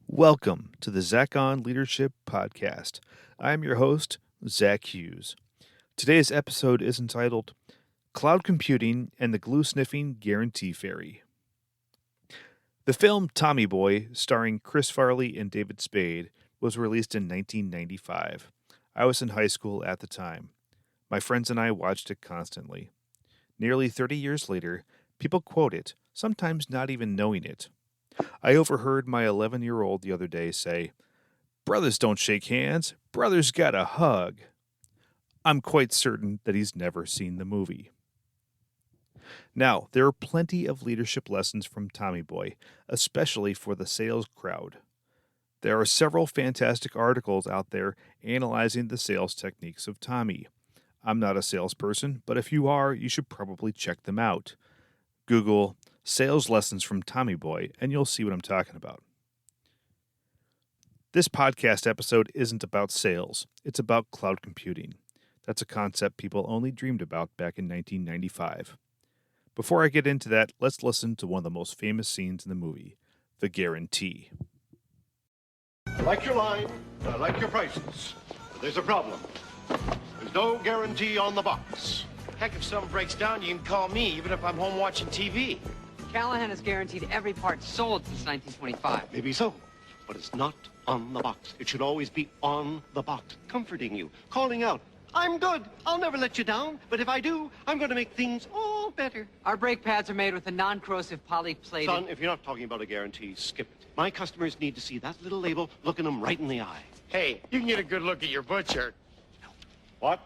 Welcome to the Zach On Leadership Podcast. I'm your host, Zach Hughes. Today's episode is entitled Cloud Computing and the Glue-Sniffing Guarantee Fairy. The film Tommy Boy, starring Chris Farley and David Spade, was released in 1995. I was in high school at the time. My friends and I watched it constantly. Nearly 30 years later, people quote it, sometimes not even knowing it. I overheard my 11-year-old the other day say, "Brothers don't shake hands, brothers gotta hug." I'm quite certain that he's never seen the movie. Now, there are plenty of leadership lessons from Tommy Boy, especially for the sales crowd. There are several fantastic articles out there analyzing the sales techniques of Tommy. I'm not a salesperson, but if you are, you should probably check them out. Google sales lessons from Tommy Boy, and you'll see what I'm talking about. This podcast episode isn't about sales, it's about cloud computing. That's a concept people only dreamed about back in 1995. Before I get into that, let's listen to one of the most famous scenes in the movie, the guarantee. I like your line, and I like your prices. But there's a problem. There's no guarantee on the box. Heck, if something breaks down, you can call me, even if I'm home watching TV. Callahan has guaranteed every part sold since 1925. Maybe so, but it's not on the box. It should always be on the box, comforting you, calling out, "I'm good. I'll never let you down. But if I do, I'm going to make things all better." Our brake pads are made with a non-corrosive polyplated... Son, if you're not talking about a guarantee, skip it. My customers need to see that little label looking them right in the eye. Hey, you can get a good look at your butcher. What?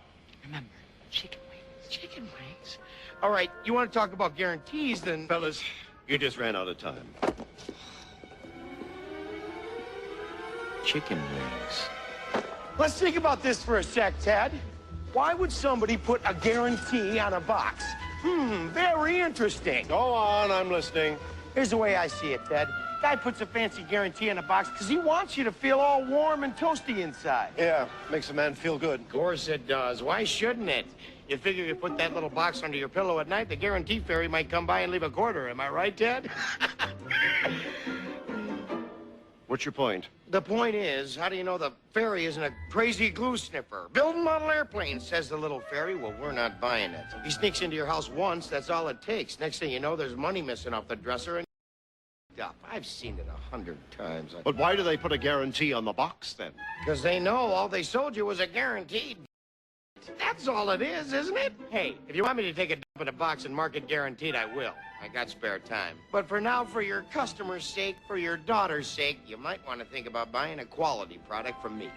Remember, chicken wings, chicken wings. All right, you want to talk about guarantees, then... Fellas, you just ran out of time. Chicken wings. Let's think about this for a sec, Ted. Why would somebody put a guarantee on a box? Very interesting. Go on, I'm listening. Here's the way I see it, Ted. Guy puts a fancy guarantee on a box because he wants you to feel all warm and toasty inside. Yeah, makes a man feel good. Of course it does. Why shouldn't it? You figure you put that little box under your pillow at night, the guarantee fairy might come by and leave a quarter. Am I right, Ted? What's your point? The point is, how do you know the fairy isn't a crazy glue sniffer? Building model airplanes, says the little fairy. Well, we're not buying it. He sneaks into your house once, that's all it takes. Next thing you know, there's money missing off the dresser and up. I've seen it 100 times. But why do they put a guarantee on the box, then? Because they know all they sold you was a guaranteed. That's all it is, isn't it? Hey, if you want me to take a dump in a box and mark it guaranteed, I will. I got spare time. But for now, for your customer's sake, for your daughter's sake, you might want to think about buying a quality product from me.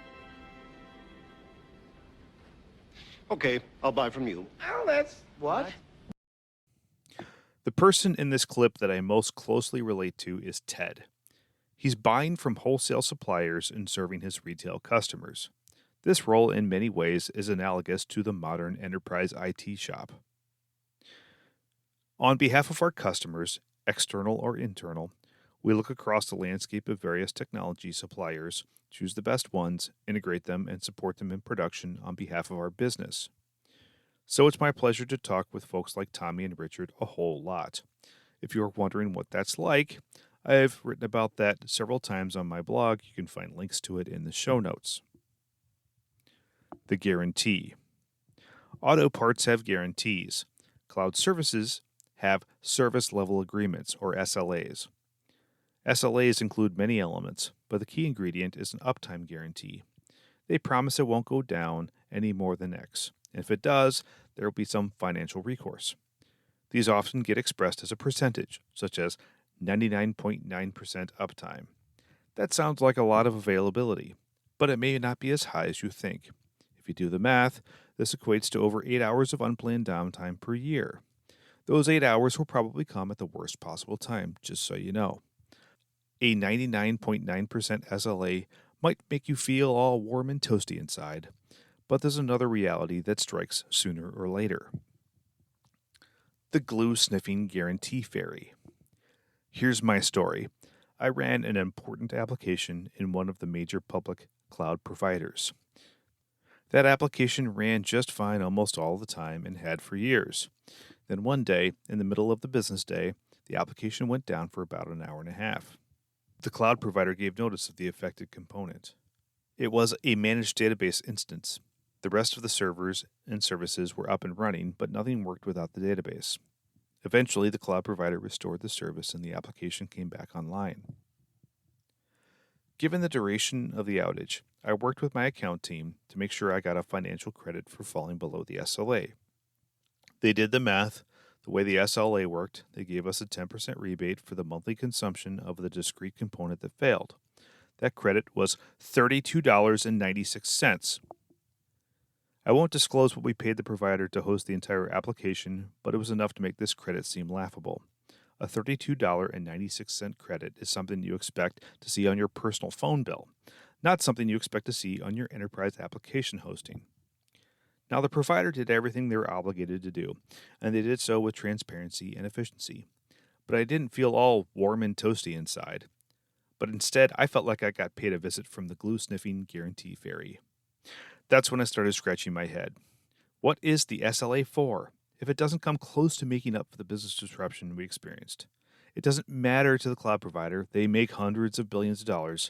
Okay, I'll buy from you. Oh, that's... What? The person in this clip that I most closely relate to is Ted. He's buying from wholesale suppliers and serving his retail customers. This role, in many ways, is analogous to the modern enterprise IT shop. On behalf of our customers, external or internal, we look across the landscape of various technology suppliers, choose the best ones, integrate them, and support them in production on behalf of our business. So it's my pleasure to talk with folks like Tommy and Richard a whole lot. If you're wondering what that's like, I've written about that several times on my blog. You can find links to it in the show notes. The guarantee. Auto parts have guarantees. Cloud services have service level agreements, or SLAs. SLAs include many elements, but the key ingredient is an uptime guarantee. They promise it won't go down any more than X. And if it does, there will be some financial recourse. These often get expressed as a percentage, such as 99.9% uptime. That sounds like a lot of availability, but it may not be as high as you think. If you do the math, this equates to over 8 hours of unplanned downtime per year. Those 8 hours will probably come at the worst possible time, just so you know. A 99.9% SLA might make you feel all warm and toasty inside, but there's another reality that strikes sooner or later. The glue-sniffing guarantee fairy. Here's my story. I ran an important application in one of the major public cloud providers. That application ran just fine almost all the time and had for years. Then one day, in the middle of the business day, the application went down for about an hour and a half. The cloud provider gave notice of the affected component. It was a managed database instance. The rest of the servers and services were up and running, but nothing worked without the database. Eventually, the cloud provider restored the service and the application came back online. Given the duration of the outage, I worked with my account team to make sure I got a financial credit for falling below the SLA. They did the math. The way the SLA worked, they gave us a 10% rebate for the monthly consumption of the discrete component that failed. That credit was $32.96. I won't disclose what we paid the provider to host the entire application, but it was enough to make this credit seem laughable. A $32.96 credit is something you expect to see on your personal phone bill, not something you expect to see on your enterprise application hosting. Now, the provider did everything they were obligated to do, and they did so with transparency and efficiency. But I didn't feel all warm and toasty inside. But instead, I felt like I got paid a visit from the Glue-Sniffing Guarantee Fairy. That's when I started scratching my head. What is the SLA for if it doesn't come close to making up for the business disruption we experienced? It doesn't matter to the cloud provider. They make hundreds of billions of dollars.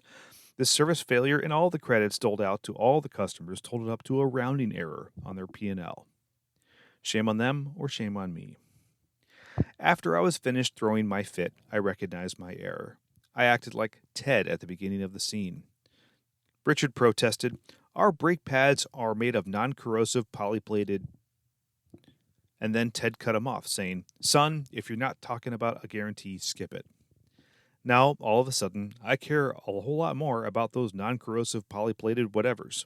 This service failure and all the credits doled out to all the customers totaled up to a rounding error on their P&L. Shame on them or shame on me. After I was finished throwing my fit, I recognized my error. I acted like Ted at the beginning of the scene. Richard protested, "Our brake pads are made of non-corrosive polyplated." And then Ted cut him off, saying, "Son, if you're not talking about a guarantee, skip it." Now, all of a sudden, I care a whole lot more about those non-corrosive polyplated whatevers.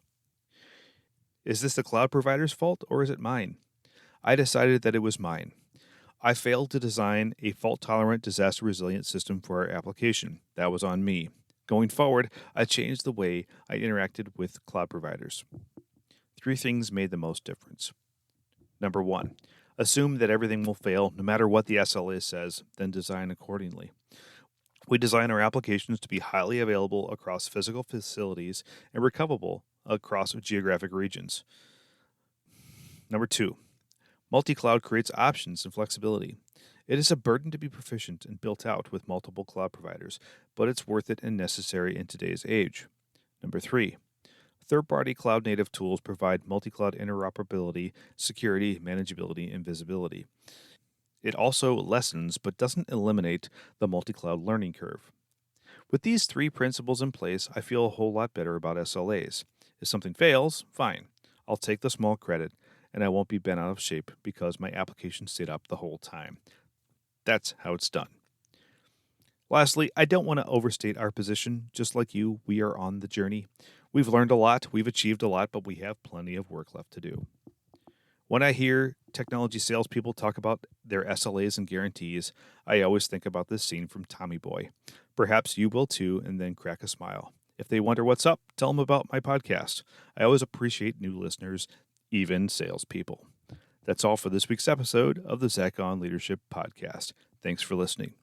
Is this the cloud provider's fault or is it mine? I decided that it was mine. I failed to design a fault-tolerant, disaster-resilient system for our application. That was on me. Going forward, I changed the way I interacted with cloud providers. 3 things made the most difference. Number 1, assume that everything will fail no matter what the SLA says, then design accordingly. We design our applications to be highly available across physical facilities and recoverable across geographic regions. Number 2, multi-cloud creates options and flexibility. It is a burden to be proficient and built out with multiple cloud providers, but it's worth it and necessary in today's age. Number 3, third-party cloud-native tools provide multi-cloud interoperability, security, manageability, and visibility. It also lessens but doesn't eliminate the multi-cloud learning curve. With these 3 principles in place, I feel a whole lot better about SLAs. If something fails, fine. I'll take the small credit, and I won't be bent out of shape because my application stayed up the whole time. That's how it's done. Lastly, I don't want to overstate our position. Just like you, we are on the journey. We've learned a lot, we've achieved a lot, but we have plenty of work left to do. When I hear technology salespeople talk about their SLAs and guarantees, I always think about this scene from Tommy Boy. Perhaps you will too, and then crack a smile. If they wonder what's up, tell them about my podcast. I always appreciate new listeners, even salespeople. That's all for this week's episode of the Zach on Leadership Podcast. Thanks for listening.